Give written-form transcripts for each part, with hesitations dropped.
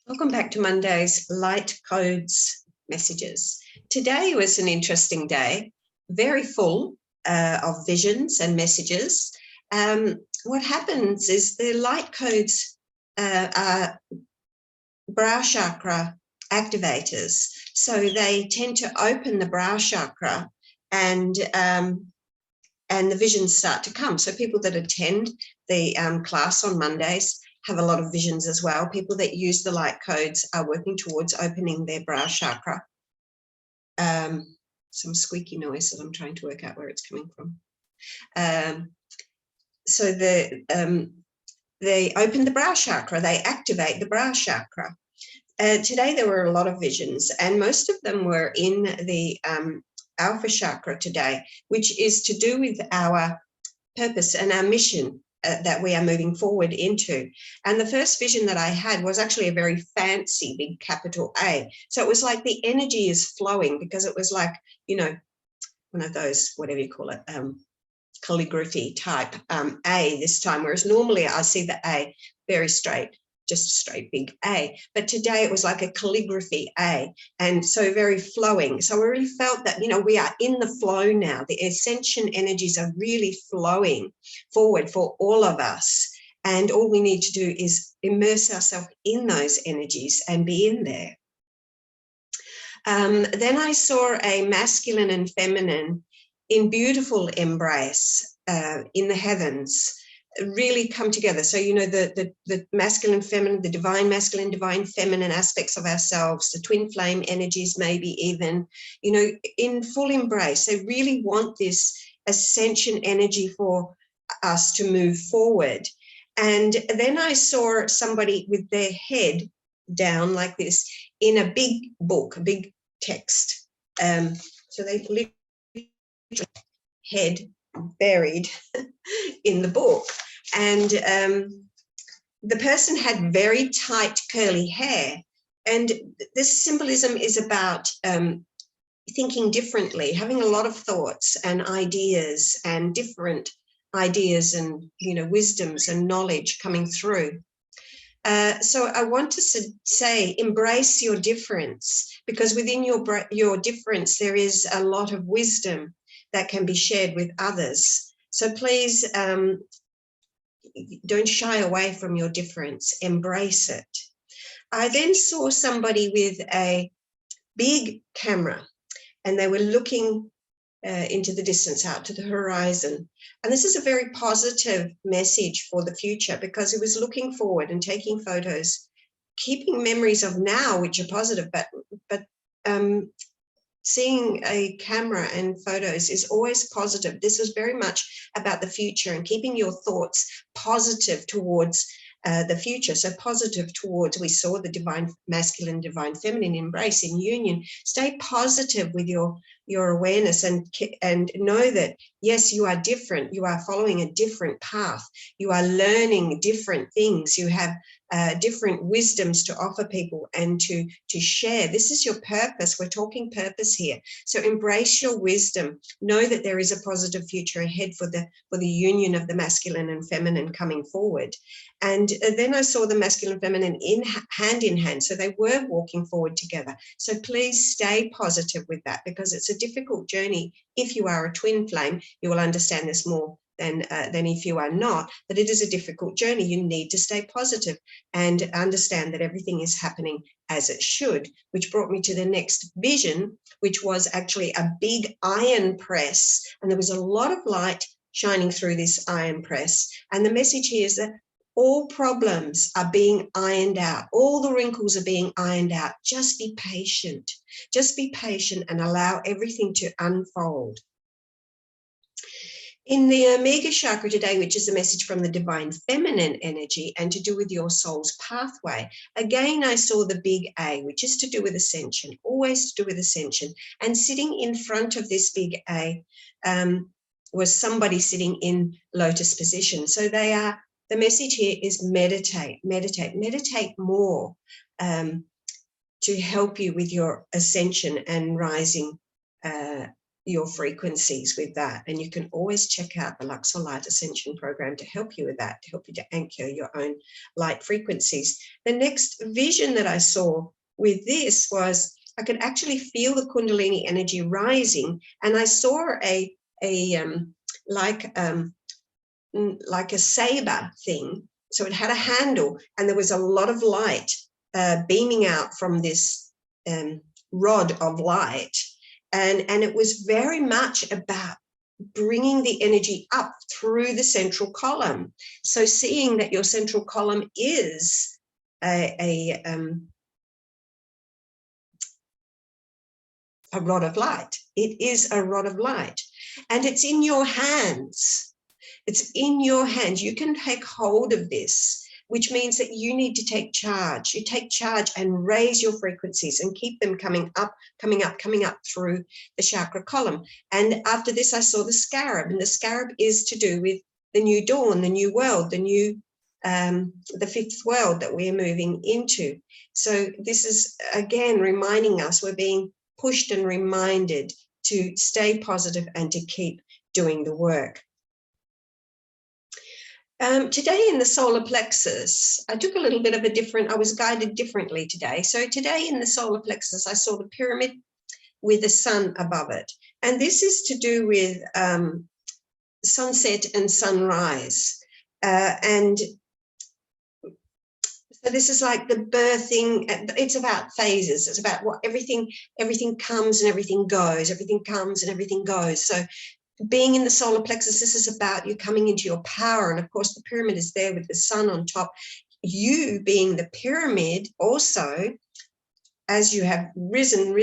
Welcome back to Monday's Light Codes Messages. Today was an interesting day, very full of visions and messages. What happens is the light codes are brow chakra activators. So they tend to open the brow chakra and the visions start to come. So people that attend the class on Mondays have a lot of visions as well. People that use the light codes are working towards opening their brow chakra. Some squeaky noise that I'm trying to work out where it's coming from. So they open the brow chakra, they activate the brow chakra. Today there were a lot of visions, and most of them were in the Alpha chakra today, which is to do with our purpose and our mission that we are moving forward into. And the first vision that I had was actually a very fancy big capital A. So it was like the energy is flowing, because it was like, you know, one of those, whatever you call it, calligraphy type A this time, whereas normally I see the A very straight, just a straight big A. But today it was like a calligraphy A, and so very flowing. So I really felt that, you know, we are in the flow now. The Ascension energies are really flowing forward for all of us. And all we need to do is immerse ourselves in those energies and be in there. Then I saw a masculine and feminine in beautiful embrace in the heavens, really come together. So, you know, the masculine, feminine, the divine masculine, divine feminine aspects of ourselves, the twin flame energies, maybe even, you know, in full embrace. They really want this ascension energy for us to move forward. And then I saw somebody with their head down like this in a big book, a big text. So they literally head buried in the book, and the person had very tight curly hair, and this symbolism is about thinking differently, having a lot of thoughts and ideas and different ideas and, you know, wisdoms and knowledge coming through. So I want to say, embrace your difference, because within your difference there is a lot of wisdom that can be shared with others. So please don't shy away from your difference, embrace it. I then saw somebody with a big camera, and they were looking into the distance, out to the horizon. And this is a very positive message for the future, because he was looking forward and taking photos, keeping memories of now, which are positive, but seeing a camera and photos is always positive. This is very much about the future and keeping your thoughts positive towards the future. So positive towards, we saw the divine masculine, divine feminine embrace in union. Stay positive with your awareness, and know that, yes, you are different. You are following a different path. You are learning different things. You have different wisdoms to offer people and to share. This is your purpose. We're talking purpose here. So embrace your wisdom. Know that there is a positive future ahead for the union of the masculine and feminine coming forward. And then I saw the masculine and feminine hand in hand. So they were walking forward together. So please stay positive with that, because it's a difficult journey. If you are a twin flame, you will understand this more than if you are not, that it is a difficult journey. You need to stay positive and understand that everything is happening as it should, which brought me to the next vision, which was actually a big iron press. And there was a lot of light shining through this iron press. And the message here is that all problems are being ironed out. All the wrinkles are being ironed out. Just be patient. Just be patient and allow everything to unfold. In the Omega chakra today, which is a message from the divine feminine energy and to do with your soul's pathway, again, I saw the big A, which is to do with ascension, always to do with ascension. And sitting in front of this big A was somebody sitting in lotus position. So the message here is meditate, meditate, meditate more to help you with your ascension and rising your frequencies with that. And you can always check out the Luxor Light Ascension program to help you with that, to help you to anchor your own light frequencies. The next vision that I saw with this was I could actually feel the Kundalini energy rising, and I saw like a saber thing. So it had a handle, and there was a lot of light beaming out from this rod of light. And it was very much about bringing the energy up through the central column. So seeing that your central column is a rod of light. It is a rod of light, and it's in your hands. It's in your hands. You can take hold of this, which means that you need to take charge. You take charge and raise your frequencies and keep them coming up through the chakra column. And after this, I saw the Scarab, and the Scarab is to do with the new dawn, the new world, the fifth world that we're moving into. So this is, again, reminding us we're being pushed and reminded to stay positive and to keep doing the work. Today in the solar plexus, I took a little bit of I was guided differently today. So today in the solar plexus, I saw the pyramid with the sun above it. And this is to do with sunset and sunrise. And so this is like the birthing. It's about phases. It's about what everything comes and everything goes. Everything comes and everything goes. So being in the solar plexus, this is about you coming into your power. And of course, the pyramid is there with the sun on top. You being the pyramid also, as you have risen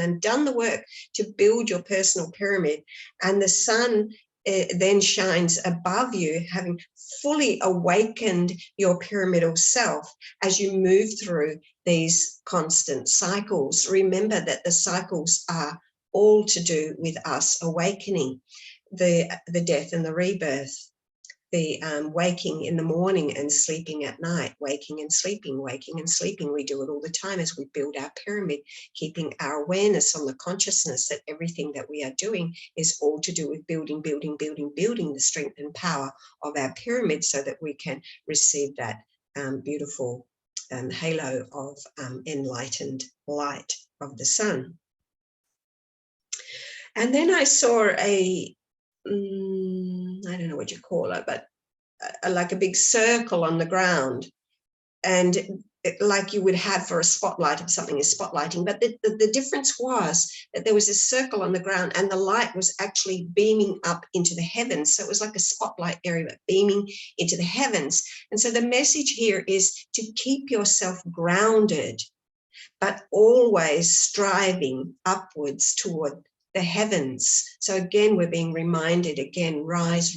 and done the work to build your personal pyramid, and the sun then shines above you, having fully awakened your pyramidal self as you move through these constant cycles. Remember that the cycles are all to do with us awakening, the death and the rebirth, the waking in the morning and sleeping at night, waking and sleeping. We do it all the time as we build our pyramid, keeping our awareness on the consciousness that everything that we are doing is all to do with building the strength and power of our pyramid, so that we can receive that beautiful halo of enlightened light of the sun. And then I saw I don't know what you call it, but like a big circle on the ground, and like you would have for a spotlight if something is spotlighting. But the difference was that there was a circle on the ground, and the light was actually beaming up into the heavens. So it was like a spotlight area, but beaming into the heavens. And so the message here is to keep yourself grounded, but always striving upwards toward the heavens. So again, we're being reminded again, rise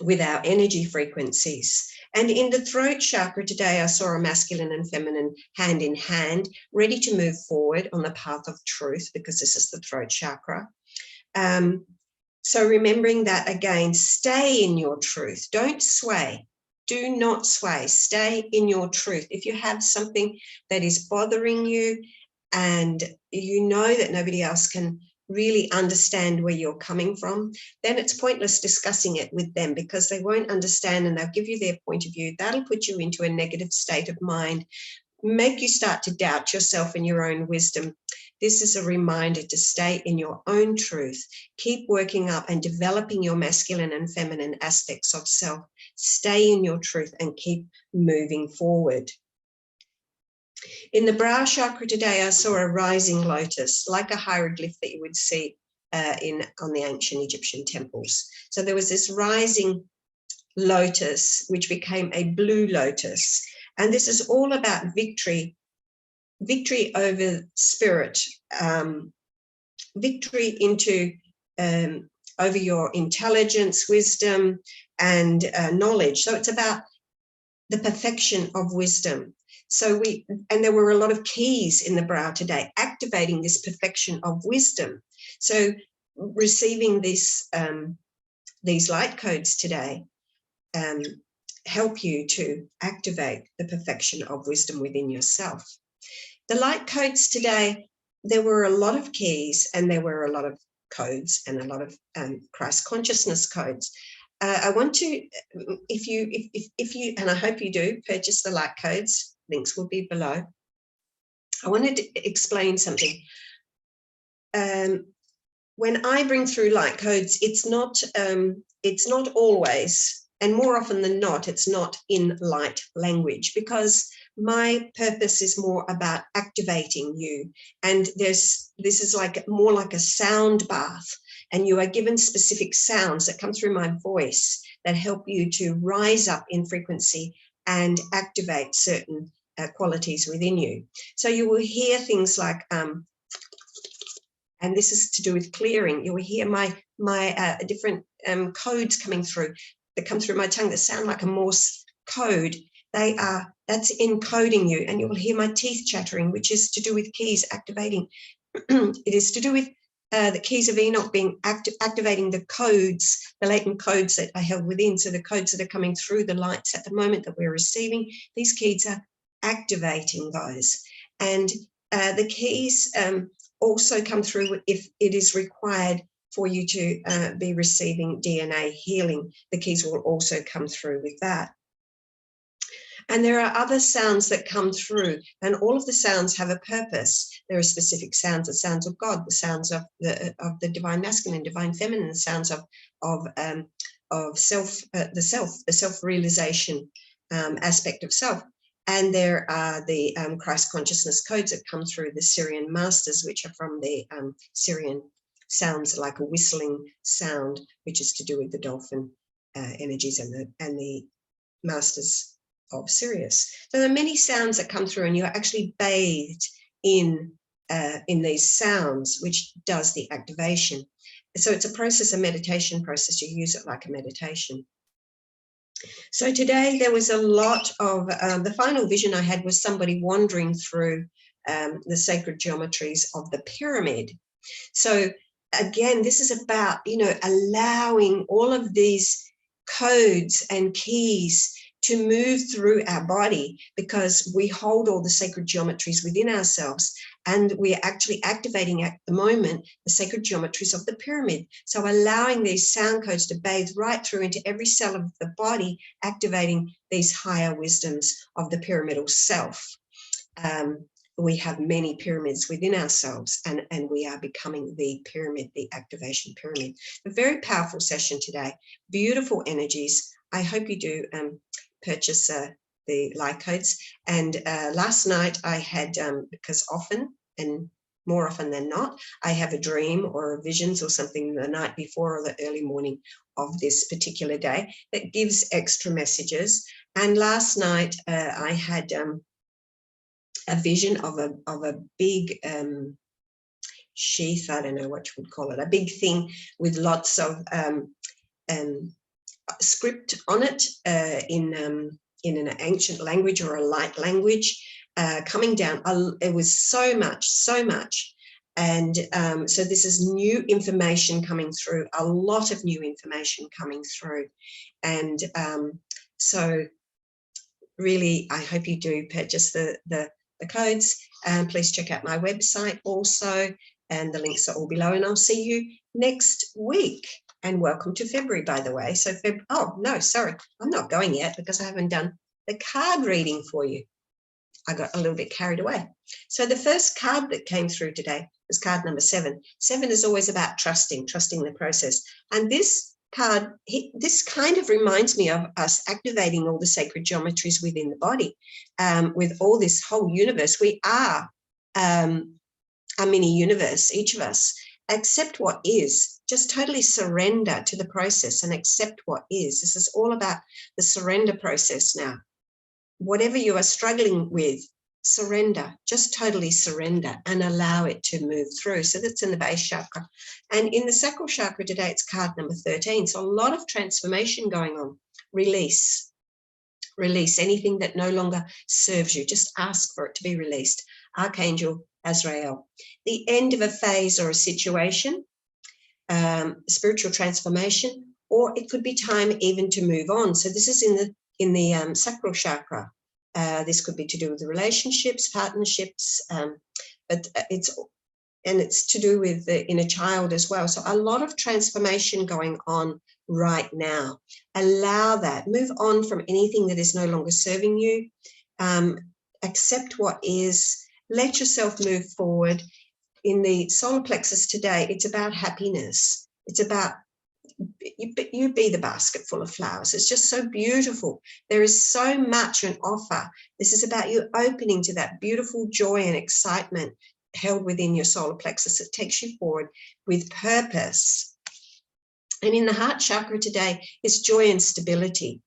with our energy frequencies. And in the throat chakra today, I saw a masculine and feminine hand in hand, ready to move forward on the path of truth, because this is the throat chakra. So remembering that again, stay in your truth. Don't sway. Do not sway. Stay in your truth. If you have something that is bothering you, and you know that nobody else can really understand where you're coming from, then it's pointless discussing it with them, because they won't understand and they'll give you their point of view. That'll put you into a negative state of mind, make you start to doubt yourself and your own wisdom. This is a reminder to stay in your own truth. Keep working up and developing your masculine and feminine aspects of self. Stay in your truth and keep moving forward. In the brow chakra today, I saw a rising lotus, like a hieroglyph that you would see on the ancient Egyptian temples. So there was this rising lotus, which became a blue lotus. And this is all about victory over spirit, victory into over your intelligence, wisdom, and knowledge. So it's about the perfection of wisdom. So there were a lot of keys in the brow today, activating this perfection of wisdom. So receiving these light codes today help you to activate the perfection of wisdom within yourself. The light codes today there were a lot of keys, and there were a lot of codes, and a lot of Christ consciousness codes. I want to, if you, and I hope you do, purchase the light codes. Links will be below. I wanted to explain something. When I bring through light codes, it's not always, and more often than not, it's not in light language, because my purpose is more about activating you. And this is like more like a sound bath, and you are given specific sounds that come through my voice that help you to rise up in frequency and activate certain qualities within you. So you will hear things like, and this is to do with clearing. You will hear my different codes coming through, that come through my tongue, that sound like a Morse code. That's encoding you. And you will hear my teeth chattering, which is to do with keys activating. It is to do with the keys of Enoch being activating the codes, the latent codes that are held within. So the codes that are coming through the lights at the moment that we're receiving, these keys are activating those. And the keys also come through if it is required for you to be receiving DNA healing. The keys will also come through with that. And there are other sounds that come through, and all of the sounds have a purpose. There are specific sounds, the sounds of God, the sounds of the divine masculine, divine feminine, the sounds of self, the self-realization aspect of self. And there are the Christ consciousness codes that come through the Syrian masters, which are from the Syrian sounds like a whistling sound, which is to do with the dolphin energies and the masters of Sirius. So there are many sounds that come through, and you're actually bathed in these sounds, which does the activation. So it's a process, a meditation process. You use it like a meditation. So today there was a lot of, the final vision I had was somebody wandering through the sacred geometries of the pyramid. So again, this is about, allowing all of these codes and keys to move through our body, because we hold all the sacred geometries within ourselves, and we are actually activating at the moment the sacred geometries of the pyramid. So allowing these sound codes to bathe right through into every cell of the body, activating these higher wisdoms of the pyramidal self. We have many pyramids within ourselves, and we are becoming the pyramid, the activation pyramid. A very powerful session today, beautiful energies. I hope you do purchase the light codes. And last night I had, because often and more often than not, I have a dream or a visions or something the night before or the early morning of this particular day that gives extra messages. And last night I had a vision of a big sheath, I don't know what you would call it, a big thing with lots of script on it in an ancient language or a light language coming down. It was so much. And so this is new information coming through, a lot of new information coming through. And so really, I hope you do purchase the codes. Please check out my website also, and the links are all below. And I'll see you next week. And welcome to February, by the way. So, oh, no, sorry, I'm not going yet because I haven't done the card reading for you. I got a little bit carried away. So the first card that came through today was card number 7. 7 is always about trusting the process. And this card, this kind of reminds me of us activating all the sacred geometries within the body. With all this whole universe, we are a mini universe, each of us. Accept what is, just totally surrender to the process and accept what is. This is all about the surrender process now. Whatever you are struggling with, surrender, just totally surrender and allow it to move through. So that's in the base chakra. And in the sacral chakra today, it's card number 13. So a lot of transformation going on. Release anything that no longer serves you. Just ask for it to be released. Archangel Azrael. The end of a phase or a situation, spiritual transformation, or it could be time even to move on. So this is in the sacral chakra. This could be to do with the relationships, partnerships, but it's and it's to do with the inner child as well. So a lot of transformation going on right now. Allow that. Move on from anything that is no longer serving you. Accept what is. Let yourself move forward. In the solar plexus today, it's about happiness. It's about you be the basket full of flowers. It's just so beautiful. There is so much on offer. This is about you opening to that beautiful joy and excitement held within your solar plexus. It takes you forward with purpose. And in the heart chakra today is joy and stability.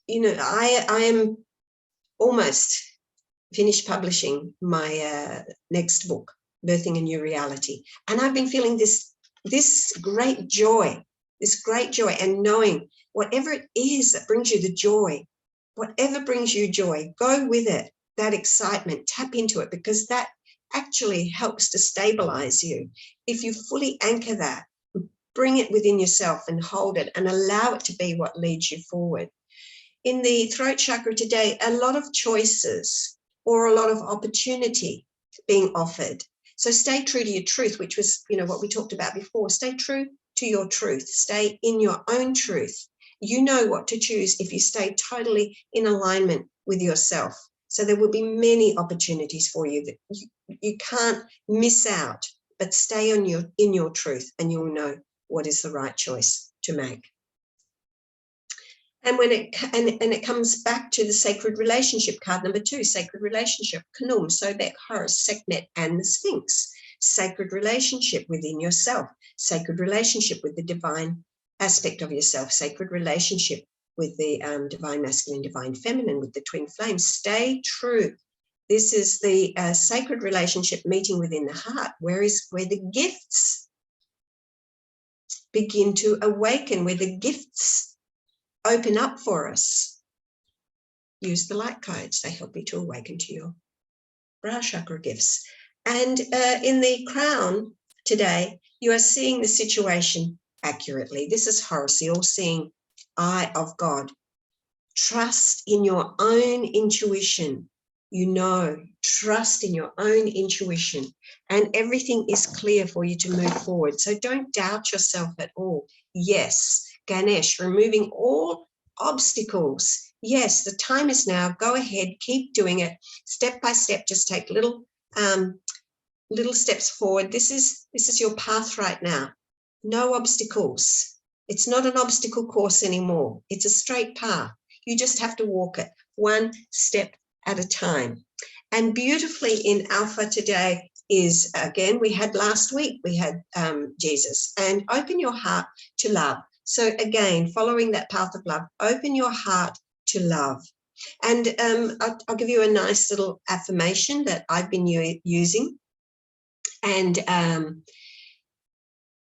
You know, I am almost finished publishing my next book, Birthing a New Reality. And I've been feeling this great joy, and knowing whatever it is that brings you the joy, whatever brings you joy, go with it, that excitement, tap into it, because that actually helps to stabilize you. If you fully anchor that, bring it within yourself and hold it and allow it to be what leads you forward. In the throat chakra today, a lot of choices or a lot of opportunity being offered. So stay true to your truth, which was, you know, what we talked about before. Stay true to your truth. Stay in your own truth. You know what to choose if you stay totally in alignment with yourself. So there will be many opportunities for you that you can't miss out, but stay in your truth, and you'll know what is the right choice to make. And when it comes back to the sacred relationship, card number 2, sacred relationship, Kanum, Sobek, Horus, Sekhmet, and the Sphinx. Sacred relationship within yourself, sacred relationship with the divine aspect of yourself, sacred relationship with the divine masculine, divine feminine, with the twin flames. Stay true. This is the sacred relationship meeting within the heart, where the gifts begin to awaken, where the gifts open up for us. Use the light codes. They help you to awaken to your brow chakra gifts. And in the crown today, you are seeing the situation accurately. This is Horus, the all-seeing eye of God. Trust in your own intuition. You know, trust in your own intuition, and everything is clear for you to move forward. So don't doubt yourself at all. Yes, Ganesh, removing all obstacles. Yes, the time is now. Go ahead, keep doing it step by step. Just take little steps forward. This is your path right now. No obstacles. It's not an obstacle course anymore. It's a straight path. You just have to walk it one step at a time. And beautifully in Alpha today is, again, we had last week, we had Jesus, and open your heart to love. So again, following that path of love, open your heart to love. And I'll give you a nice little affirmation that I've been using, and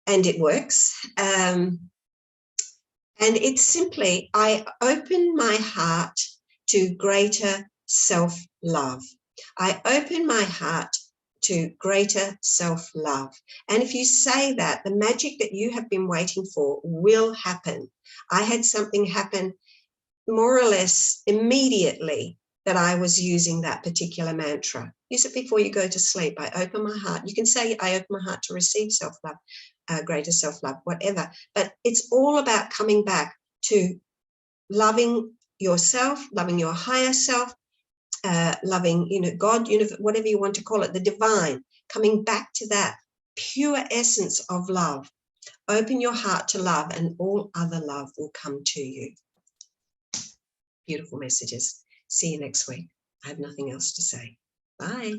it works. And it's simply, I open my heart to greater self-love. I open my heart to greater self-love. And if you say that, the magic that you have been waiting for will happen. I had something happen more or less immediately that I was using that particular mantra. Use it before you go to sleep. I open my heart. You can say, I open my heart to receive self-love, greater self-love, whatever. But it's all about coming back to loving yourself, loving your higher self, loving, God, whatever you want to call it, the divine, coming back to that pure essence of love. Open your heart to love, and all other love will come to you. Beautiful messages. See you next week. I have nothing else to say. Bye.